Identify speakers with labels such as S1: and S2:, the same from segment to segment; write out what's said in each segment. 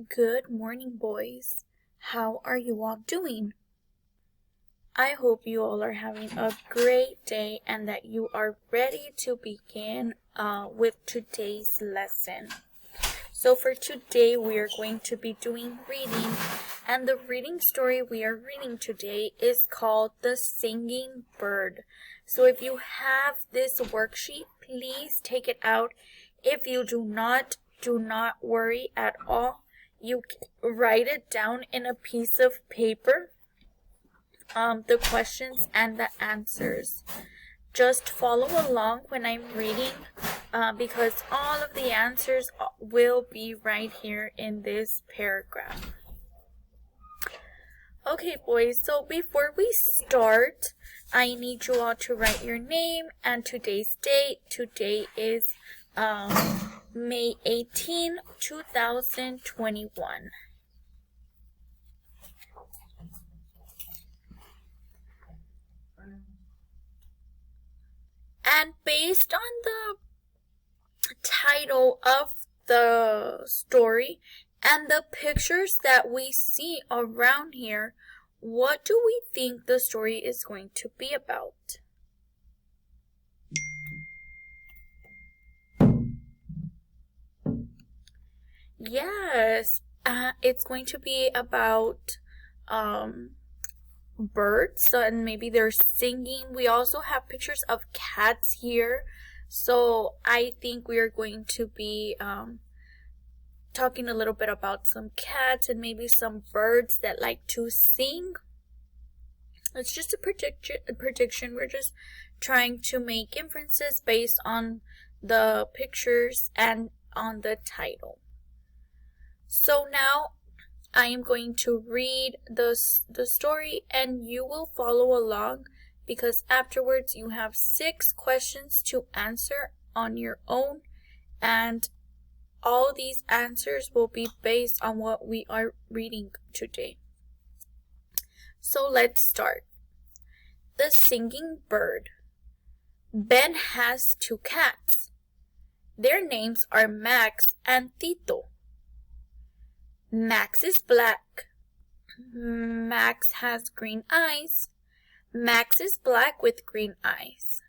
S1: Good morning, boys. How are you all doing? I hope you all are having a great day and that you are ready to begin with today's lesson. So for today, we are going to be doing reading, and the reading story we are reading today is called The Singing Bird. So if you have this worksheet, please take it out. If you do not worry at all. You write it down in a piece of paper, the questions and the answers. Just follow along when I'm reading because all of the answers will be right here in this paragraph. Okay, boys, so before we start, I need you all to write your name and today's date. Today is May 18, 2021. And based on the title of the story and the pictures that we see around here, what do we think the story is going to be about? Yes, it's going to be about birds, and maybe they're singing. We also have pictures of cats here, so I think we are going to be talking a little bit about some cats and maybe some birds that like to sing. It's just a prediction. We're just trying to make inferences based on the pictures and on the title. So now I am going to read the story and you will follow along because afterwards you have 6 questions to answer on your own, and all these answers will be based on what we are reading today. So let's start. The Singing Bird. Ben has 2 cats. Their names are Max and Tito. Max is black. Max has green eyes. Max is black with green eyes.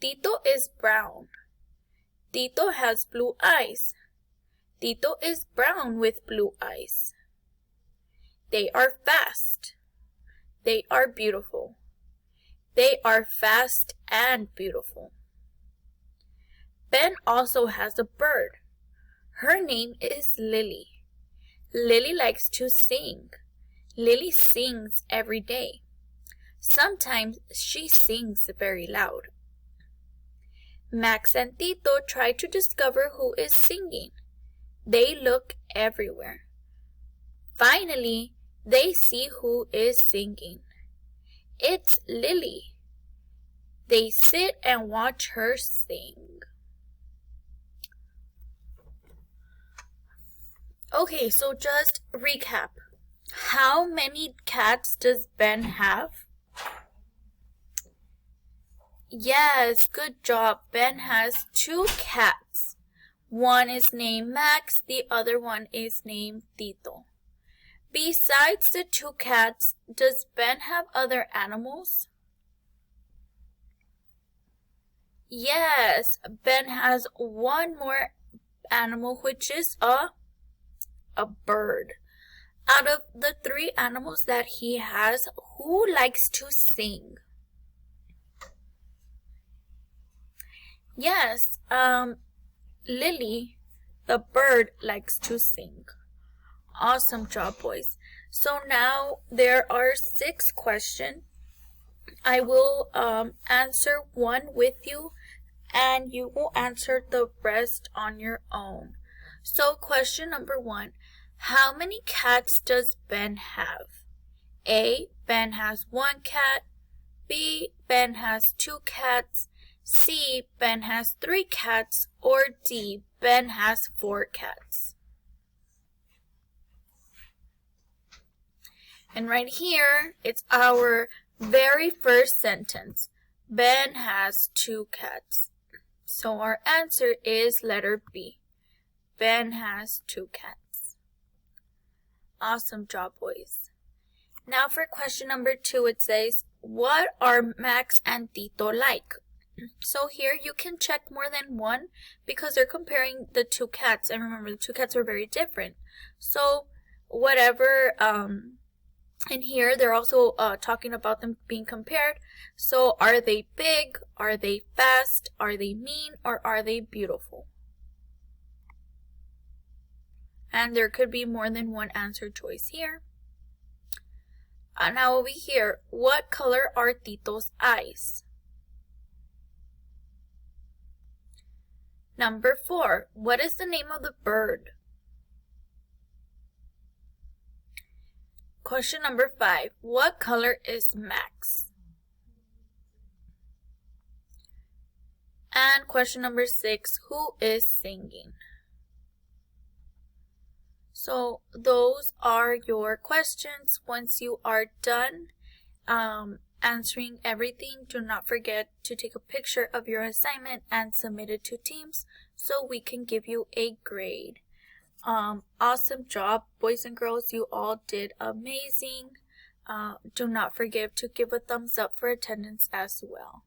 S1: Tito is brown. Tito has blue eyes. Tito is brown with blue eyes. They are fast. They are beautiful. They are fast and beautiful. Ben also has a bird. Her name is Lily. Lily likes to sing. Lily sings every day. Sometimes she sings very loud. Max and Tito try to discover who is singing. They look everywhere. Finally, they see who is singing. It's Lily. They sit and watch her sing. Okay, so just recap. How many cats does Ben have? Yes, good job. Ben has 2 cats. One is named Max, the other one is named Tito. Besides the 2 cats, does Ben have other animals? Yes, Ben has one more animal, which is a bird. Out of the 3 animals that he has, who likes to sing? Yes, Lily, the bird, likes to sing. Awesome job, boys. So now there are 6 questions. I will answer one with you and you will answer the rest on your own. So question number 1. How many cats does Ben have? A. Ben has 1 cat. B. Ben has 2 cats. C. Ben has 3 cats. Or D. Ben has 4 cats. And right here, it's our very first sentence. Ben has 2 cats. So our answer is letter B. Ben has 2 cats. Awesome job, boys. Now for question number 2, it says, what are Max and Tito like? So here you can check more than one because they're comparing the 2 cats. And remember, the 2 cats are very different. So whatever, in here they're also talking about them being compared. So are they big? Are they fast? Are they mean? Or are they beautiful? And there could be more than one answer choice here. Now over here, what color are Tito's eyes? Number 4, what is the name of the bird? Question number 5, what color is Max? And question number 6, who is singing? So those are your questions. Once you are done answering everything, do not forget to take a picture of your assignment and submit it to Teams so we can give you a grade. Awesome job, boys and girls. You all did amazing. Do not forget to give a thumbs up for attendance as well.